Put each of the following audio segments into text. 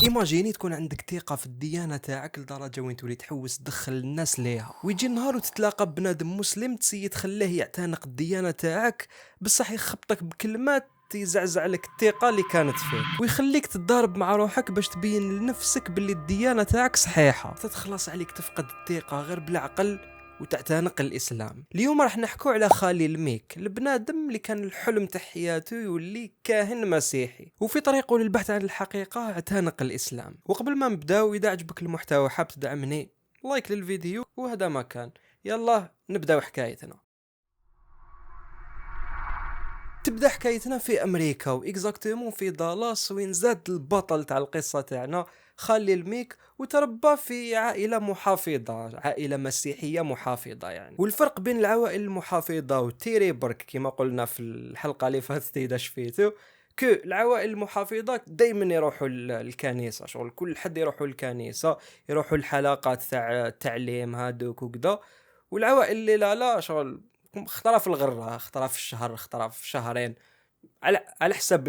ايماجيني تكون عندك ثقة في الديانة تاعك لدرجة وين تولي تحوس تدخل الناس ليها، ويجي النهار وتتلاقى بنادم مسلم تسيي تخليه يعتنق الديانة تاعك، بصح يخبطك بكلمات يزعزع لك الثقة اللي كانت فيك، ويخليك تتضارب مع روحك باش تبين لنفسك باللي الديانة تاعك صحيحة. تتخلص عليك تفقد الثقة غير بالعقل وتعتنق الاسلام. اليوم راح نحكو على خالي ميك، البنادم اللي كان الحلم تاع حياته يولي كاهن مسيحي، وفي طريقه للبحث عن الحقيقه اعتنق الاسلام. وقبل ما نبداو، اذا عجبك المحتوى حاب تدعمني، لايك للفيديو، وهذا ما كان. يلا نبداو حكايتنا. تبدا حكايتنا في امريكا، واكزاكتومون في دالاس، وين زاد البطل تاع القصه تاعنا خالي الميك، وتربى في عائله محافظه، عائله مسيحيه محافظه يعني. والفرق بين العوائل المحافظه وتيري برك كما قلنا في الحلقه اللي فاتت اذا شفيتو، كو العوائل المحافظه دائما يروحوا الكنيسه، شغل كل حد يروحوا الكنيسه، يروحوا الحلقات تاع التعليم هادوك وكذا. والعوائل اللي لا شغل خطره في الغره، خطره في الشهر، خطره في شهرين، على حسب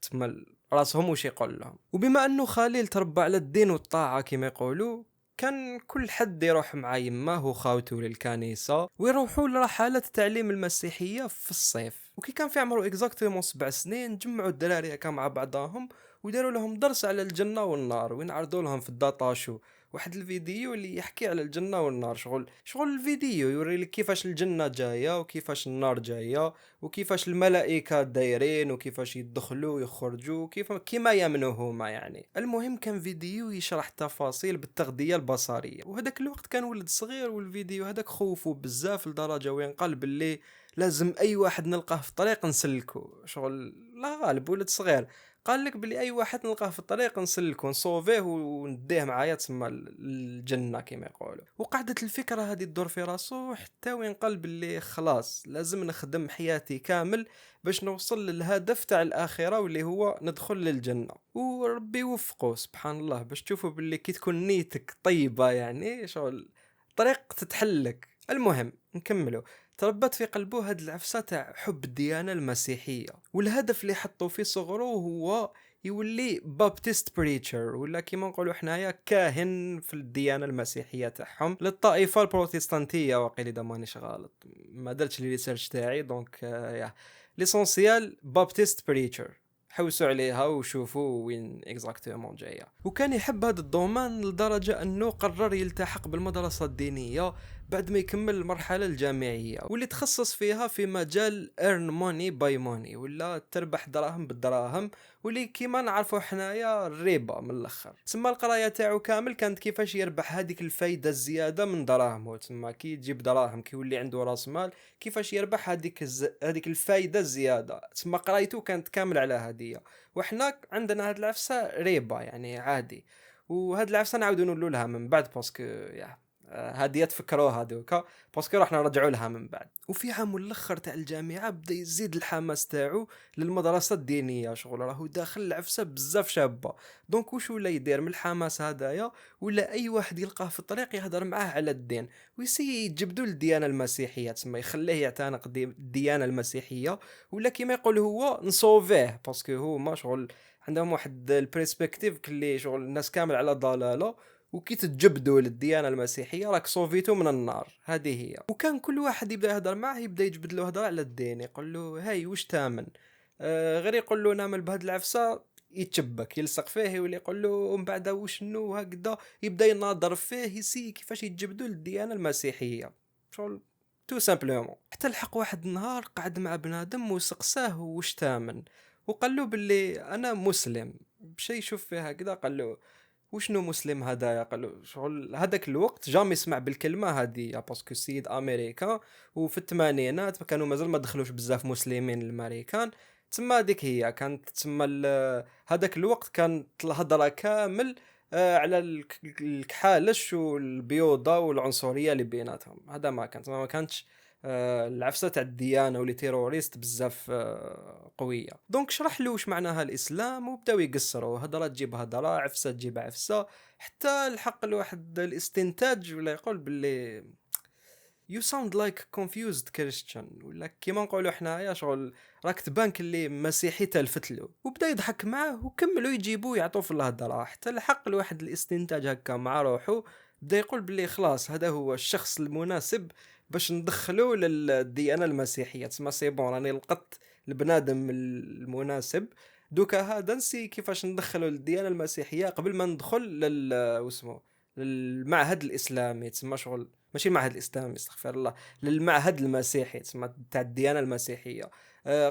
تما راسهم وش يقول لهم. وبما انه خليل تربى على الدين والطاعه كما يقولوا، كان كل حد يروح مع يماه وخاوته للكنيسه، ويروحوا لرحلات التعليم المسيحيه في الصيف. وكي كان في عمره اكزاكتومون 7 سنين، جمعوا الدراري هكا مع بعضهم وداروا لهم درس على الجنه والنار، وين عرضوا لهم في الداطاشو واحد الفيديو اللي يحكي على الجنه والنار. شغل الفيديو يوري لك كيفاش الجنه جايه وكيفاش النار جايه، وكيفاش الملائكة دايرين، وكيفاش يدخلوا ويخرجوا، كيما يامنوا هما يعني. المهم كان فيديو يشرح تفاصيل بالتغذية البصرية، وهداك الوقت كان ولد صغير، والفيديو هداك خوفو بزاف لدرجة وين قال باللي لازم اي واحد نلقاه في الطريق نسلكو. شغل لا غالب ولد صغير قال لك بلي اي واحد نلقاه في الطريق نسلكو نصوفيه ونديه معايا تسمى الجنه كما يقولوا. وقعدت الفكره هذه تدور في راسو حتى وين قال باللي خلاص لازم نخدم حياتي كامل باش نوصل للهدف تاع الاخره، واللي هو ندخل للجنه. وربي يوفقه سبحان الله، باش تشوفوا باللي كي تكون نيتك طيبه يعني شغل طريق تتحلك. المهم نكملوا. تربت في قلبه هاد العفسة تاع حب الديانة المسيحية، والهدف اللي حطه في صغره هو يولي بابتست بريتشر، ولا كيما نقولوا حنايا كاهن في الديانة المسيحية تاعهم للطائفة البروتستانتية. وقيل اذا مانيش غلط، ما درتش لي ريسيرش تاعي دونك يا ليسونسيال بابتست بريتشر، حوسوا عليها وشوفوا وين اكزاكتومون جايه. وكان يحب هذا الدومان لدرجه انه قرر يلتحق بالمدرسه الدينيه بعد ما يكمل المرحله الجامعيه، واللي تخصص فيها في مجال earn money by money، ولا تربح دراهم بالدراهم، واللي كيما نعرفوا حنايا الربا من الاخر. تسمى القرايه تاعو كامل كانت كيفاش يربح هذيك الفايده الزياده من دراهمه، تسمى كي تجيب دراهم كي يولي عنده راس مال كيفاش يربح هذيك الفايده الزياده. تسمى قرايته كانت كامل على هديه. وحنا عندنا هاد العفسه ريبه يعني عادي، وهاد العفسه نعاودو نقولوا لها من بعد باسكو يا هادي تفكروها دوكا، باسكو راح نرجعوا لها من بعد. وفي عام الاخر تاع الجامعه بدا يزيد الحماس تاعو للمدرسه الدينيه، شغل راهو داخل العفسه بزاف شابه. دونك واش ولا يدير من الحماس هدايا؟ ولا اي واحد يلقاه في الطريق يهضر معاه على الدين، ويسي يجبدوا للديانه المسيحيه، تسمى يخليه يعتنق الديانه المسيحيه، ولا كيما يقول هو نصوفيه، باسكو هو ما شغل عندهم واحد البرسبكتيف كلي شغل الناس كامل على ضلاله، وكي تجبدوا للديانه المسيحيه راك صوفيتو من النار. هذه هي. وكان كل واحد يبدا يهضر معه يبدا يجبد له هضره على الدين، يقول له هاي واش تامن، غير يقول له نعمل بهاد العفسه يتشبك يلصق فيه، واللي يقول له ومن بعد وشنو هكذا، يبدا يناظر فيه يسي كيفاش يتجبدوا للديانه المسيحيه. شغل تو سامبلومون. حتى لحق واحد النهار قعد مع بنادم وسقساه واش تامن، وقال له باللي انا مسلم. بشي يشوف فيها هكذا قال له وشنو مسلم هدايا؟ قال له شغل هذاك الوقت جامي يسمع بالكلمه هذه، باسكو السيد امريكا وفي الثمانينات كانوا مازال ما دخلوش بزاف مسلمين للامريكان. تسمى هذيك هي كانت تسمى هذاك الوقت كانت الهضره كامل على الكحالش والبيوضه والعنصريه اللي بيناتهم. هذا ما كانتش العفسه تاع الديانه واللي تيروريست بزاف قويه. دونك شرح له واش معناها الاسلام، وبداو يقصروا هضره تجيب هضره، عفسه تجيب عفسه، حتى الحق لواحد الاستنتاج ولا يقول باللي you sound like confused Christian، ولا كيما نقولوا حنايا شغل راك تبان اللي مسيحي تلفت له. وبدا يضحك معاه وكملوا يجيبوا يعطوا في الهضره حتى لحق لواحد الاستنتاج هكا مع روحه. بدا يقول باللي خلاص هذا هو الشخص المناسب باش ندخلوا للديانه المسيحيه، تسمى سي بون راني لقطت البنادم المناسب. دوكا هذا نسي كيفاش ندخلوا للديانه المسيحيه قبل ما ندخل واسمه للمعهد الاسلامي، تسمى شغل ماشي المعهد الاسلامي استغفر الله، للمعهد المسيحي تسمى تاع الديانه المسيحيه.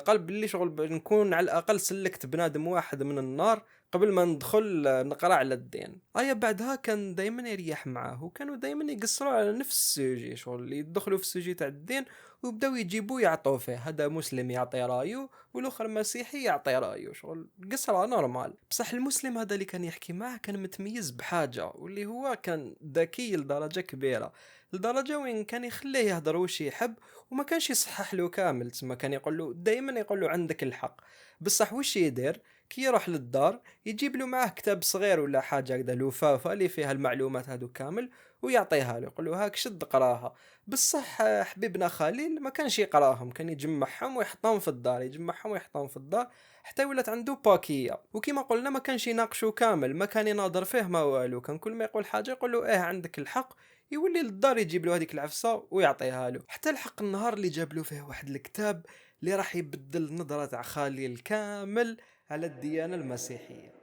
قال باللي شغل نكون على الاقل سلكت بنادم واحد من النار قبل ما ندخل نقرا على الدين. بعدها كان دائما يريح معاه، وكانوا دائما يقصروا على نفس السوجي شغل اللي يدخلوا في السوجي تاع الدين، وبداو يجيبوا يعطوا فيه، هذا مسلم يعطي رايو والاخر مسيحي يعطي رايو، شغل قصرة نورمال. بصح المسلم هذا اللي كان يحكي معه كان متميز بحاجه، واللي هو كان ذكي لدرجه كبيره، لدرجه وين كان يخليه يهضر وش يحب وما كانش يصحح له كامل. تسمى كان يقول له دائما يقول له عندك الحق، بصح وش يدير كي يروح للدار يجيب له معاه كتاب صغير ولا حاجه كذا لفافه اللي فيها المعلومات هذو كامل ويعطيها له، يقول له هاك شد قراها. بصح حبيبنا خليل ما كانش يقراهم، كان يجمعهم ويحطهم في الدار، يجمعهم ويحطهم في الدار حتى ولات عنده باكيه. وكما قلنا ما كانش يناقشوا كامل، ما كان يناظر فيه ما والو، كان كل ما يقول حاجه يقول له عندك الحق، يولي للدار يجيب له هذيك العفسه ويعطيها له. حتى الحق النهار اللي جاب له فيه واحد الكتاب اللي راح يبدل نظره تاع خليل كامل على الديانه المسيحيه.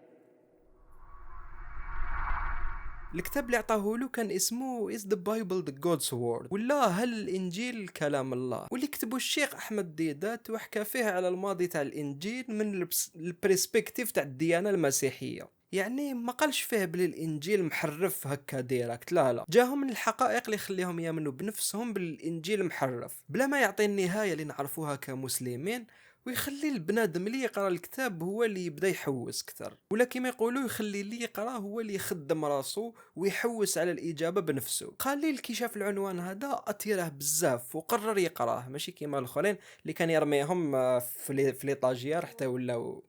الكتاب اللي عطاه له كان اسمه Is the Bible the God's Word، ولا هل الإنجيل كلام الله، واللي كتبه الشيخ أحمد ديدات وحكى فيه على الماضي تاع الإنجيل من البرسبكتيف تاع الديانة المسيحية. يعني ما قالش فيه بلي الإنجيل محرف هكا ديريكت، لا جاهم من الحقائق اللي يخليهم يامنوا بنفسهم بالإنجيل محرف بلا ما يعطي النهاية اللي نعرفوها كمسلمين، ويخلي البنادم اللي يقرا الكتاب هو اللي يبدا يحوس اكثر، ولا كما يقولوا يخلي اللي يقرا هو اللي يخدم راسو ويحوس على الاجابه بنفسه. خليل كي شاف العنوان هذا اثيره بزاف وقرر يقراه، ماشي كيما الاخرين اللي كان يرميهم في ليطاجير حتى ولاو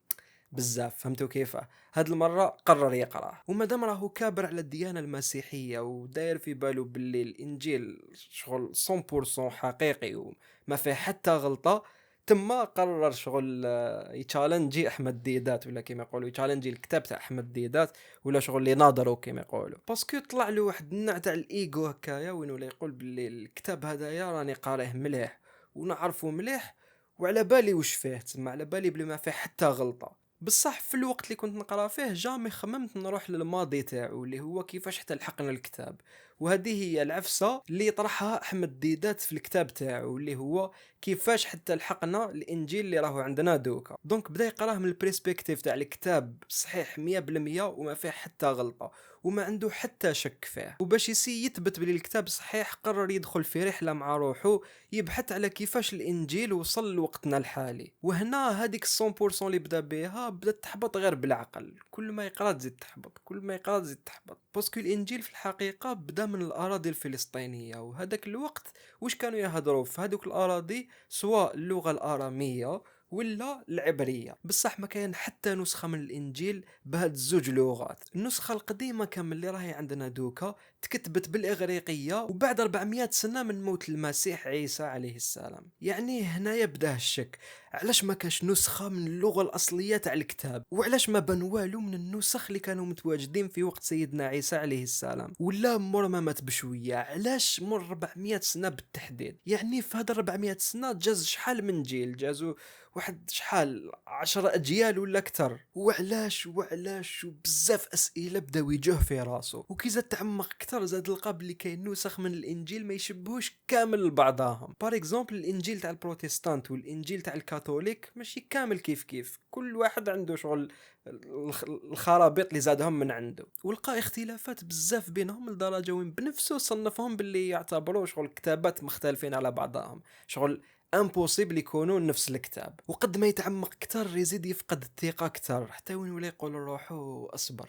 بزاف، فهمتوا كيفه؟ هاد المره قرر يقراه، ومادام راهو كابر على الديانه المسيحيه وداير في باله باللي الانجيل شغل 100% حقيقي وما فيه حتى غلطه، تما قرر شغل يتشالنجي احمد ديدات، ولا كيما يقولوا يتشالنجي الكتاب تاع احمد ديدات، ولا شغل اللي ناظروا كيما يقولوا، باسكو طلع له واحد النوع تاع الايجو هكايا وين ولا يقول باللي الكتاب هذايا راني قاريه مليح ونعرفه مليح وعلى بالي وش فيه، تسمع على بالي بلي ما فيه حتى غلطه. بصح في الوقت اللي كنت نقرا فيه جامي خممت نروح للماضي تاعو اللي هو كيفاش حتى لحقنا الكتاب، وهذه هي العفسه اللي طرحها احمد ديدات في الكتاب تاعو اللي هو كيفاش حتى لحقنا الانجيل اللي راهو عندنا دوكا. دونك بدا يقراه من البرسبكتيف تاع الكتاب صحيح 100% وما فيه حتى غلطه وما عنده حتى شك فيه، وباش يثبت بلي الكتاب صحيح قرر يدخل في رحله مع روحه يبحث على كيفاش الانجيل وصل لوقتنا الحالي. وهنا هذيك 100% اللي بدا بها بدات تحبط غير بالعقل، كل ما يقرا تزيد تحبط، كل ما يقرا تزيد تحبط، باسكو الانجيل في الحقيقه بدا من الاراضي الفلسطينيه، وهذاك الوقت واش كانوا يهضروا في هذوك الاراضي سواء اللغه الاراميه ولا العبريه. بصح ما كان حتى نسخه من الانجيل بهاد الزوج لغات. النسخه القديمه كامل اللي راهي عندنا دوكا تكتبت بالاغريقيه وبعد 400 سنه من موت المسيح عيسى عليه السلام. يعني هنا يبدا الشك، علاش ما كاش نسخه من اللغه الاصليه تاع الكتاب، وعلاش ما بان والو من النسخ اللي كانوا متواجدين في وقت سيدنا عيسى عليه السلام، ولا مور ما مات بشويه، علاش مر 400 سنه بالتحديد؟ يعني في هذا 400 سنه جاز شحال من جيل، جازوا واحد شحال 10 اجيال ولا اكثر، وعلاش وبزاف اسئله بداو يجوه في راسو. وكي زاد تعمق اكثر زاد لقى بلي كاين نسخ من الانجيل ما يشبهوش كامل لبعضهم. بار اكزومبل الانجيل تاع البروتستانت والانجيل تاع الكاثوليك ماشي كامل كيف كل واحد عنده شغل الخرابيط اللي زادهم من عنده، ولقى اختلافات بزاف بينهم لدرجه وين بنفسه صنفهم باللي يعتبروا شغل كتابات مختلفين على بعضهم، شغل امبوسيبل يكونوا نفس الكتاب. وقد ما يتعمق اكثر يزيد يفقد الثقه اكثر، حتى وين ولا يقول لروحو اصبر،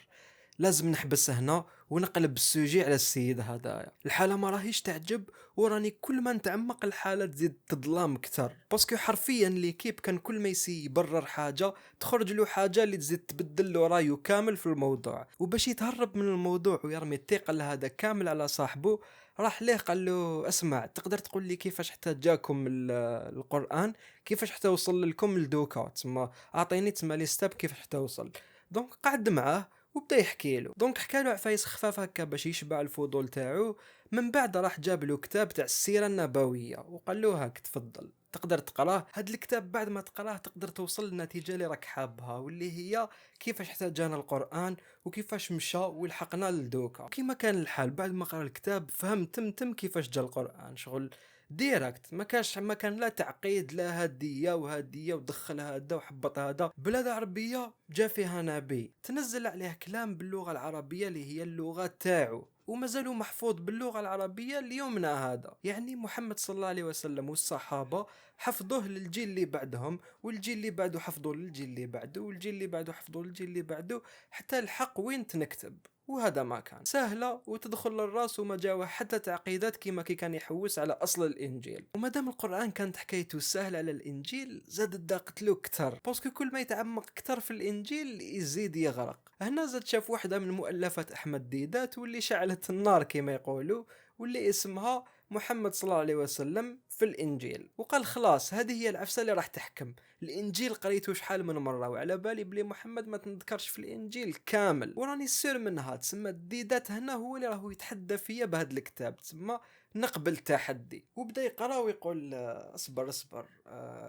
لازم نحبس هنا ونقلب السوجي على السيد هذايا. الحاله ما راهيش تعجب، وراني كل ما نتعمق الحاله تزيد تظلام اكثر، باسكو حرفيا ليكيب كان كل ما يبرر حاجه تخرج له حاجه اللي تزيد تبدل له رايه كامل في الموضوع. وباش يتهرب من الموضوع ويرمي الثقل هذا كامل على صاحبه، راح ليه قال له اسمع، تقدر تقول لي كيفاش حتى جاكم القرآن، كيفاش حتى وصل لكم لدوكا، تما اعطيني تما لي ستاب كيفاش حتى وصل. دونك قعد معاه وبدا يحكي له، دونك حكى له عفايس خفاف هكا باش يشبع الفضول تاعو. من بعد راح جاب له كتاب تاع السيرة النبوية وقال له هاك تفضل تقدر تقراه. هاد الكتاب بعد ما تقراه تقدر توصل للنتيجة اللي راك حابها، واللي هي كيفاش حتى جانا القرآن وكيفاش مشى ولحقنا لدوكا. كيما كان الحال بعد ما قرا الكتاب فهم تم كيفاش جا القرآن، شغل ديريكت، ما كان لا تعقيد لا هدية وهدية ودخل هذا وحبط هذا. بلاد عربية جا فيها نبي تنزل عليه كلام باللغة العربية اللي هي اللغة تاعو، ومازالوا محفوظ باللغة العربية ليومنا هذا. يعني محمد صلى الله عليه وسلم والصحابة حفظوه للجيل اللي بعدهم، والجيل اللي بعده حفظوه للجيل اللي بعده، والجيل اللي بعده حفظوه للجيل اللي بعده، حتى الحق وين تنكتب. وهذا ما كان سهلة وتدخل للراس، وما جاوه حتى تعقيدات كيما كي كان يحوس على أصل الإنجيل. ومادام القرآن كانت حكايته سهل على الإنجيل، زاد داقت له كتر، باسكو كل ما يتعمق كتر في الإنجيل يزيد يغرق. هنا زاد شاف واحدة من مؤلفات أحمد ديدات واللي شعلت النار كيما يقولوا، واللي اسمها محمد صلى الله عليه وسلم في الإنجيل. وقال خلاص هذه هي العفسة اللي راح تحكم. الانجيل قريته شحال من مره وعلى بالي بلي محمد ما تنذكرش في الانجيل كامل، وراني سير منها. تسمى الديدات هنا هو اللي راهو يتحدى فيا بهذا الكتاب، تسمى نقبل التحدي. وبدا يقرا ويقول اصبر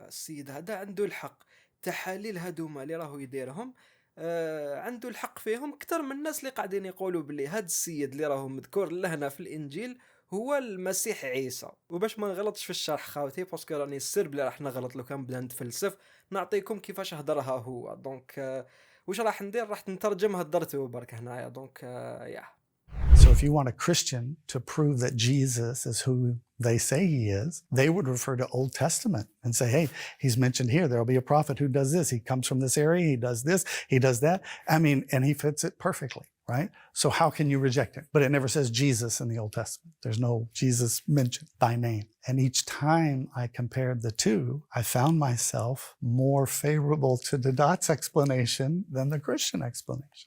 السيد هذا عنده الحق، تحاليل هذوما اللي راهو يديرهم عنده الحق فيهم اكثر من الناس اللي قاعدين يقولوا بلي هذا السيد اللي راهو مذكور لهنا في الانجيل هو المسيح عيسى. وباش ما نغلطش في الشرح خاوتي، باسكو راني السر بلي راح نغلط لو كان بدا نتفلسف، نعطيكم كيفاش هضرها هو. دونك واش راح ندير، راح نترجم هضرته برك هنايا. دونك يا So if you want a Christian to prove that Jesus is who they say he is, they would refer to Old Testament and say, hey, he's mentioned here. There'll be a prophet who does this. He comes from this area. He does this. He does that. I mean, and he fits it perfectly, right? So how can you reject it? But it never says Jesus in the Old Testament. There's no Jesus mentioned by name. And each time I compared the two, I found myself more favorable to the Dot's explanation than the Christian explanation.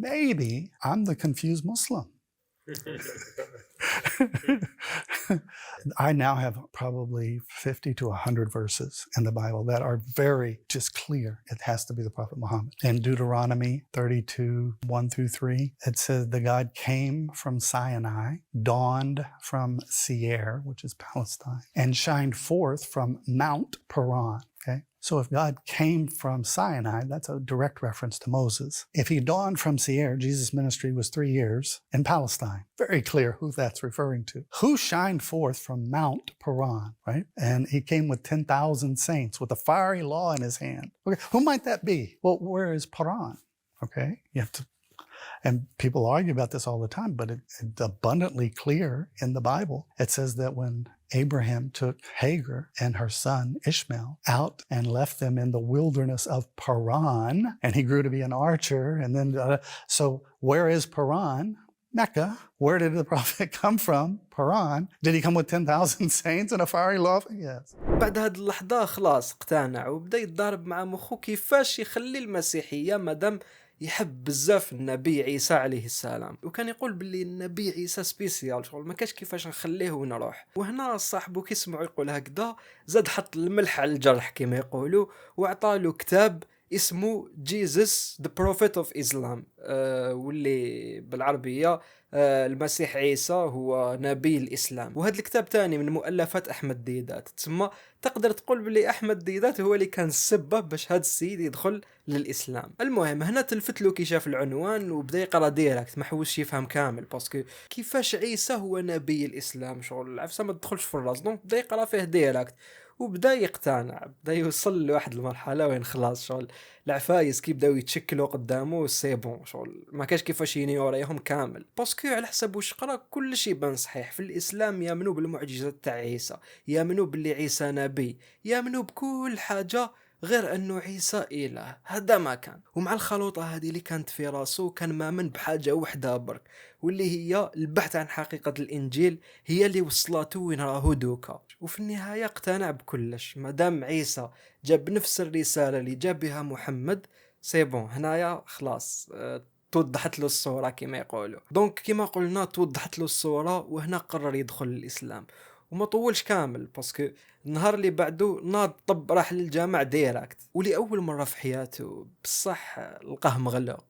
Maybe I'm the confused Muslim. I now have probably 50 to 100 verses in the Bible that are very just clear. It has to be the Prophet Muhammad. In Deuteronomy 32, 1 through 3, it says the God came from Sinai, dawned from Seir, which is Palestine, and shined forth from Mount Paran. Okay? So if God came from Sinai, that's a direct reference to Moses. If he dawned from Seir, Jesus' ministry was 3 years in Palestine. Very clear who that's referring to. Who shined forth from Mount Paran, right? And he came with 10,000 saints with a fiery law in his hand. Okay, who might that be? Well, where is Paran? Okay, you have to, and people argue about this all the time, but it's abundantly clear in the Bible. It says that when Abraham took Hagar and her son Ishmael out and left them in the wilderness of Paran, and he grew to be an archer. And then, so where is Paran? Mecca. Where did the prophet come from? Paran. Did he come with 10,000 saints and a fiery law? Yes. بعد هاد اللحظة خلاص اقتنع وبدا يتضارب مع مخو كيفاش يخلي المسيحية مادام يحب بزاف النبي عيسى عليه السلام، وكان يقول باللي النبي عيسى سبيسيال، شغل ما كاش كيفاش نخليه ونروح. وهنا صاحبه كيسمعوا يقول هكذا زاد حط الملح على الجرح كما يقولوا، وعطاله كتاب اسمه جيزس the prophet of Islam، واللي بالعربية المسيح عيسى هو نبي الإسلام. وهذا الكتاب تاني من مؤلفات أحمد ديدات، تسمى تقدر تقول بلي أحمد ديدات هو اللي كان السبب باش هذا السيد يدخل للإسلام. المهم هنا تلفت له كي شاف العنوان وبدا يقرا ديريكت، ما حوش يفهم كامل، باسكو كيفاش عيسى هو نبي الإسلام، شغل العفسة ما تدخلش في الراس. دونك بدا يقرا فيه ديريكت وبدا يقتنع، بدا يوصل لواحد المرحله وين خلاص شغل العفايس كي بداو يتشكلوا قدامه سي بون، شغل ما كاش كيفاش ينيوريهم كامل، باسكو على حسب واش قرا كل شيء بان صحيح. في الاسلام يامنوا بالمعجزات تاع عيسى، يامنوا باللي عيسى نبي، يامنوا بكل حاجه غير انه عيسى اله. هذا ما كان. ومع الخلوطه هذه اللي كانت في راسو كان مامن بحاجه وحده برك، واللي هي البحث عن حقيقه الانجيل، هي اللي وصلته وين راهو دوكا. وفي النهايه اقتنع بكلش. مادام عيسى جاب نفس الرساله اللي جاب بها محمد، سي بون هنايا خلاص، توضحت له الصورة كما يقولوا. دونك كما قلنا توضحت له الصورة، وهنا قرر يدخل الإسلام. وما طولش كامل، باسكو النهار اللي بعده ناض طب راح للجامع ديراكت، ولأول مرة في حياته بصح لقاه مغلق.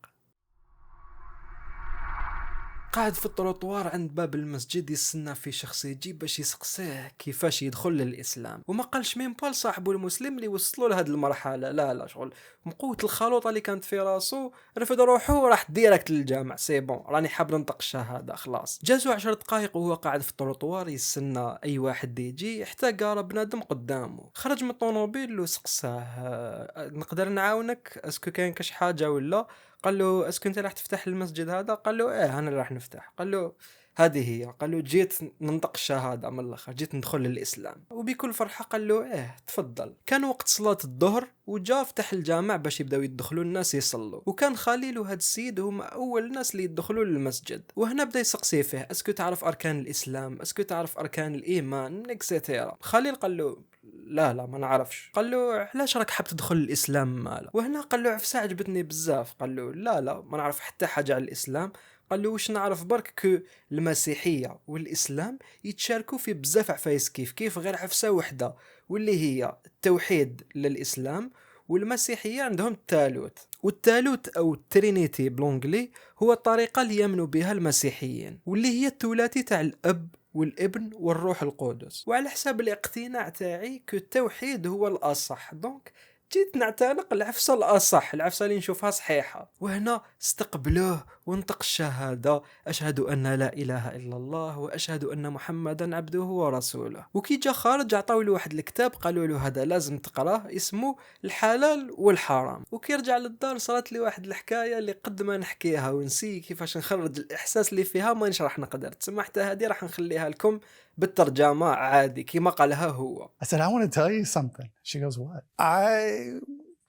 قاعد في التروطوار عند باب المسجد يستنى في شخص يجي باش يسقسيه كيفاش يدخل للإسلام. وما قالش مين بال صاحبه المسلم اللي وصلوا لهاد المرحلة، لا شغل من قوة الخلوطة اللي كانت في راسو رفض روحه وراح ديريكت للجامع. سي بون راني حاب ننطق الشهادة خلاص. جازو 10 دقائق وهو قاعد في التروطوار يستنى اي واحد يجي، حتى قارا بنادم قدامه. خرج من الطوموبيل وسقساه نقدر نعاونك؟ اسكو كاين كاش حاجة ولا؟ قال له اسكو انت راح تفتح المسجد هذا؟ قال له ايه انا راح نفتح. قال له هذه هي. قال له جيت ننطق الشهاده من الاخر، جيت ندخل للاسلام. وبكل فرحه قال له ايه تفضل. كان وقت صلاه الظهر وجا فتح الجامع باش يبداو يدخلوا الناس يصلوا، وكان خليل وهذا السيد هما اول الناس اللي يدخلوا للمسجد. وهنا بدا يسقسي فيه اسكو تعرف اركان الاسلام، اسكو تعرف اركان الايمان اكسيتيرا. خليل قال له لا ما نعرفش. قال له علاش راك حاب تدخل الاسلام مالا؟ وهنا قال له عفسه عجبتني بزاف. قال له لا ما نعرف حتى حاجه على الاسلام. قال له واش نعرف برك كو المسيحيه والاسلام يتشاركوا في بزاف عفايس كيف غير عفسه وحده، واللي هي التوحيد للاسلام، والمسيحيه عندهم الثالوث. والثالوث او الترينيتي بلونجلي هو الطريقه اللي يامنوا بها المسيحيين، واللي هي الثلاثي تاع الاب والابن والروح القدس. وعلى حساب الاقتناع تاعي كو التوحيد هو الاصح، دونك جيت نعتنق العفسه الاصح، العفسه اللي نشوفها صحيحه. وهنا استقبلوه ونطق الشهاده اشهد ان لا اله الا الله واشهد ان محمدا عبده ورسوله. وكي جا خارج عطاو له واحد الكتاب قالوا له هذا لازم تقراه، اسمه الحلال والحرام. وكي رجع للدار صارت لي واحد الحكايه اللي قد ما نحكيها ونسي كيفاش نخرج الاحساس اللي فيها ما راح نقدر. تسمى حتى هذه راح نخليها لكم بالترجمه عادي كيما قالها هو. I said, I want to tell you something. She goes, what? I'm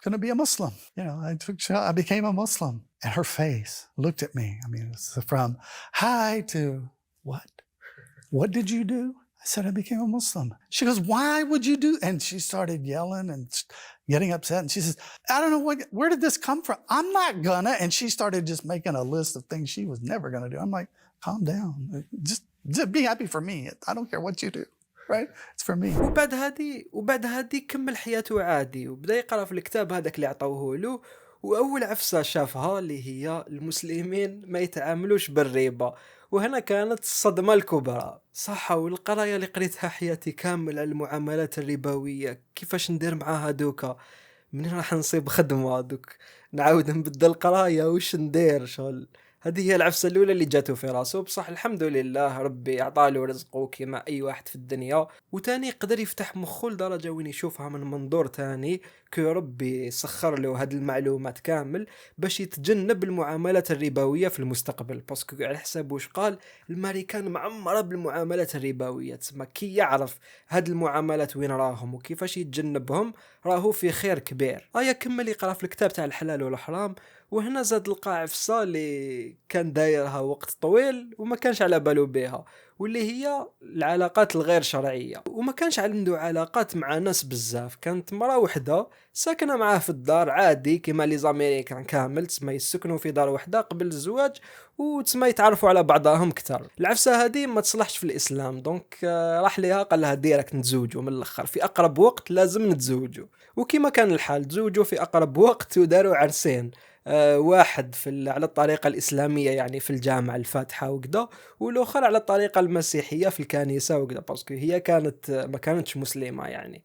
going to be a Muslim. I became a Muslim. And her face looked at me. I mean, it's from hi to what? What did you do? I said, I became a Muslim. She goes, why would you do? And she started yelling and getting upset. And she says, I don't know where did this come from? I'm not gonna. And she started just making a list of things she was never going to do. I'm like, calm down. Just be happy for me. I don't care what you do. Right? It's for me. وبعد هذه كمل حياته عادي، وبدا يقرا في الكتاب هذاك اللي عطوه له. واول عفسه شافها اللي هي المسلمين ما يتعاملوش بالربا، وهنا كانت الصدمه الكبرى. صح، والقرايه اللي قريتها حياتي كامل على المعاملات الربويه، كيفاش ندير معاها دوكا، منين راح نصيب خدمه دوك نعاود نبدل القرايه، وش ندير شغل. هذه هي العفسه الاولى اللي جاته في راسه. بصح الحمد لله ربي عطاله رزقه كما اي واحد في الدنيا. وتاني قدر يفتح مخه لدرجه وين يشوفها من منظور تاني، كي ربي سخر له هذه المعلومات كامل باش يتجنب المعاملات الربويه في المستقبل. باسكو على حساب واش قال الامريكان معمره بالمعاملات الربويه، تسمى كي يعرف هذه المعاملات وين راهم وكيفاش يتجنبهم راهو في خير كبير. كمل يقرا في الكتاب تاع الحلال والحرام. وهنا زاد لقى عفسه اللي كان دايرها وقت طويل وما كانش على باله بها، واللي هي العلاقات الغير شرعيه. وما كانش عنده علاقات مع ناس بزاف، كانت مرة وحده ساكنه معاه في الدار عادي كما لي زاميريكان كامل، تسمى يسكنوا في دار وحده قبل الزواج وتسمى يتعرفوا على بعضهم اكثر. العفسه هذه ما تصلحش في الاسلام، دونك راح ليها قال لها ديرك نتزوجوا من الاخر في اقرب وقت، لازم نتزوجوا. وكما كان الحال تزوجوا في اقرب وقت وداروا عرسين، واحد على الطريقة الإسلامية يعني في الجامع الفاتحة وكذا، والآخر على الطريقة المسيحية في الكنيسة وكذا، باسكو هي ما كانتش مسلمة يعني.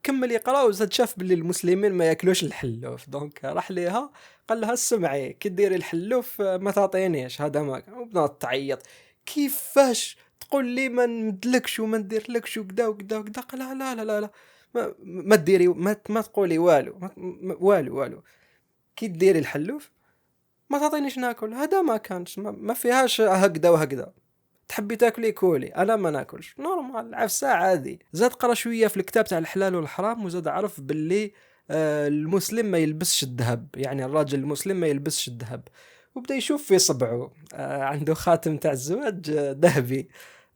كمل يقرأ وزاد شاف باللي المسلمين ما ياكلوش الحلوف، دونك راح ليها قال لها اسمعي كي ديري الحلوف ما تعطينيش، هذا ما كان. وبدات تعيط كيفاش تقول لي ما نمدلكش وما نديرلكش وكذا وكذا وكذا. قال لها لا ما تديري ما تقولي والو كي ديري الحلوف ما تعطينيش ناكل، هذا ما كانش ما فيهاش هكذا وهكذا، تحبي تاكلي كولي، انا ما ناكلش نورمال عفسه عادي. زاد قرا شويه في الكتاب تاع الحلال والحرام وزاد عرف باللي المسلم ما يلبسش الذهب، يعني الراجل المسلم ما يلبسش الذهب. وبدا يشوف في صبعه عنده خاتم تاع الزواج ذهبي.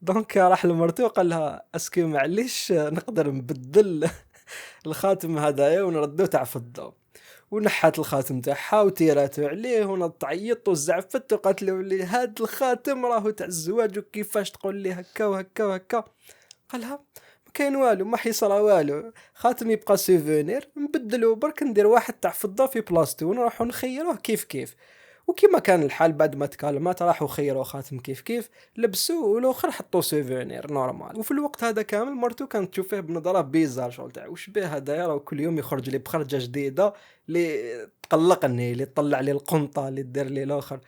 دونك راح لمرته وقال لها اسكي معليش نقدر نبدل الخاتم هدايا ونردو تاع فضة. ونحات الخاتم تاعها وتيراتو عليه ونطعيط وزعفت وقالت له لي هاد الخاتم راهو تاع الزواج وكيفاش تقول لي هكا وهكا وهكا. قالها ما كاين والو، ما حيصرا والو، خاتم يبقى سوفونير نبدلو برك ندير واحد تاع فضة في بلاصتو ونروحو نخيروه كيف كيف. وكما كان الحال بعد ما تكالمات راحوا خيروا خاتم كيف كيف لبسوه والاخر حطوه سوفونير نورمال. وفي الوقت هذا كامل مرتو كانت تشوف فيه بنظره بيزار شغل تاع واش بيه هذايا، راه كل يوم يخرج لي بخرجه جديده اللي تقلقني، اللي تطلع لي القنطه، اللي دير لي الاخر.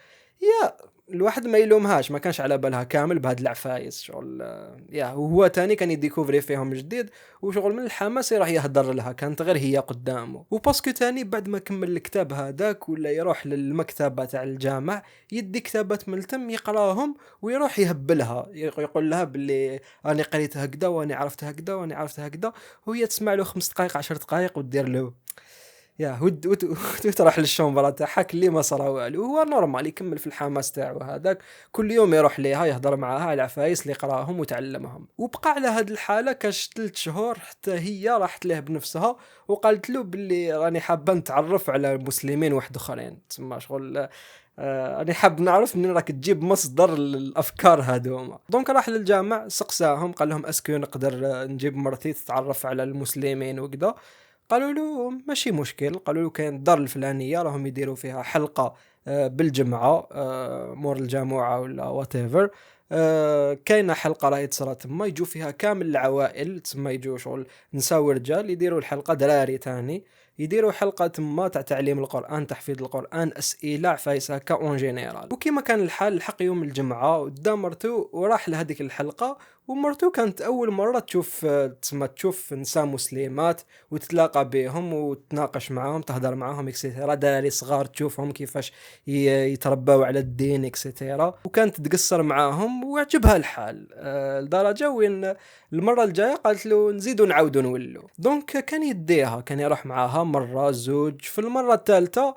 يا الواحد ما يلومهاش، ما كانش على بالها كامل بهاد العفايس شغل. يا وهو تاني كان يديكوفري فيهم جديد وشغل من الحماس راح يهدر لها، كانت غير هي قدامه. وباسكو تاني بعد ما كمل الكتاب هذاك ولا يروح للمكتبة تاع الجامع يدي كتابات من التم يقراهم ويروح يهبلها، يقول لها باللي راني قريت هكذا واني عرفت هكذا واني عرفت هكذا، وهي تسمع له 5 دقائق 10 دقائق وتدير له يا وتروح للشومبرا تاعها كلي ما صرا والو. هو نورمال يكمل في الحماس تاعو هذاك، كل يوم يروح ليها يهضر معاها على العفايس اللي قراهم وتعلمهم. وبقى على هاد الحاله كاش 3 شهور حتى هي راحت له بنفسها وقالت له باللي راني حابه نتعرف على مسلمين واحد اخرين، تسمى شغل راني حاب نعرف منين راك تجيب مصدر الافكار هذوما. دونك راح للجامع سقساهم قال لهم اسكو نقدر نجيب مرتي تتعرف على المسلمين وكذا. قالوا له ماشي مشكل، قالوا له كاين الدار الفلانيه راهم يديروا فيها حلقه بالجمعه مور الجامعه ولا واتيفر. كاينه حلقه راهي تصرا تما يجوا فيها كامل العوائل، تما يجوا شغل نساء ورجال يديروا الحلقه، دراري تاني يديروا حلقه تما تاع تعليم القران، تحفيظ القران، اسئله عفايس هكا اون جينيرال. وكما كان الحال الحق يوم الجمعه ودا مرتو وراح لهذيك الحلقه. ومرتو كانت اول مره تشوف تسمى تشوف نساء مسلمات وتتلاقى بهم وتناقش معاهم تهدر معاهم اكسيتيرا، دراري صغار تشوفهم كيفاش يتربوا على الدين اكسيتيرا، وكانت تقصر معاهم وعجبها الحال لدرجه وين المره الجايه قالت له نزيدوا نعاودوا نولوا. دونك كان يديها، كان يروح معاها مره زوج. في المره الثالثه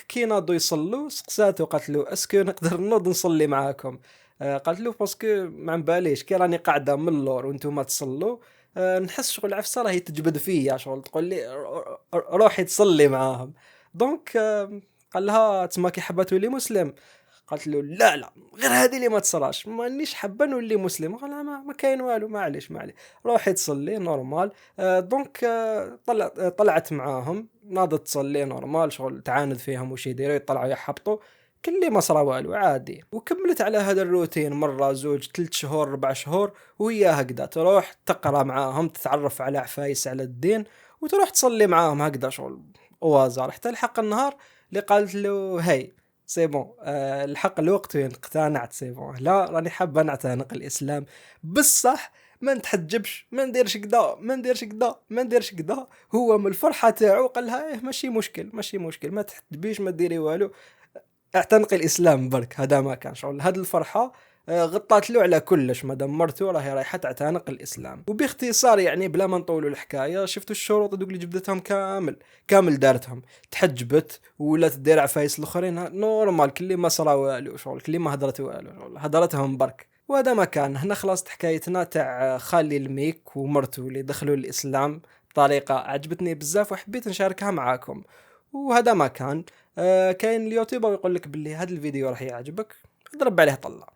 كي ناضوا يصلوا سقساته قالت له اسكو نقدر نوض نصلي معاكم. قالت له باسكو ما باليش كي راني قاعده من اللور وانتم ما تصلوا نحس شغل عفسه راهي تجبد فيا شغل تقول لي روحي تصلي معاهم. دونك قال لها تما كي حابه تولي مسلم. قالت له لا لا غير هذه اللي ما تصراش، مانيش حابه نولي مسلم. قال لها ما كاين والو معليش روحي تصلي نورمال. دونك طلعت معاهم ناضت تصلي نورمال شغل تعاند فيهم وش يديروا يطلعوا يحبطوا كل ما صرا والو عادي. وكملت على هذا الروتين مرة زوج 3 شهور 4 شهور وهي هكذا تروح تقرأ معاهم تتعرف على عفايس على الدين وتروح تصلي معاهم هكذا شغل اوازار حتى الحق النهار اللي قالت له هاي سي بون الحق الوقت وين اقتنعت سي بون لا راني حابه نعتنق الاسلام بصح ما نتحجبش ما نديرش كذا ما نديرش كذا ما نديرش كذا. هو من الفرحه تاعو قال لها ماشي مشكل ما تحتبيش ما ديري والو اعتنق الاسلام برك. هذا ما كان شغل هذه الفرحه غطات له على كلش مادام مرته راهي رايحه تعتنق الاسلام. وباختصار يعني بلا ما نطولوا الحكايه شفتوا الشروط دوك اللي جبدتهم كامل دارتهم، تحجبت ولا تدير عفايس الاخرين نورمال كل ما صرا والو شغل كل ما هدرت والو شغل هدرتهم برك. وهذا ما كان. هنا خلاص حكايتنا تاع خالي الميك ومرته اللي دخلوا الاسلام بطريقه عجبتني بزاف وحبيت نشاركها معاكم. وهذا ما كان. كاين اليوتيوبر يقول لك باللي هذا الفيديو راح يعجبك، ضرب عليه طلع.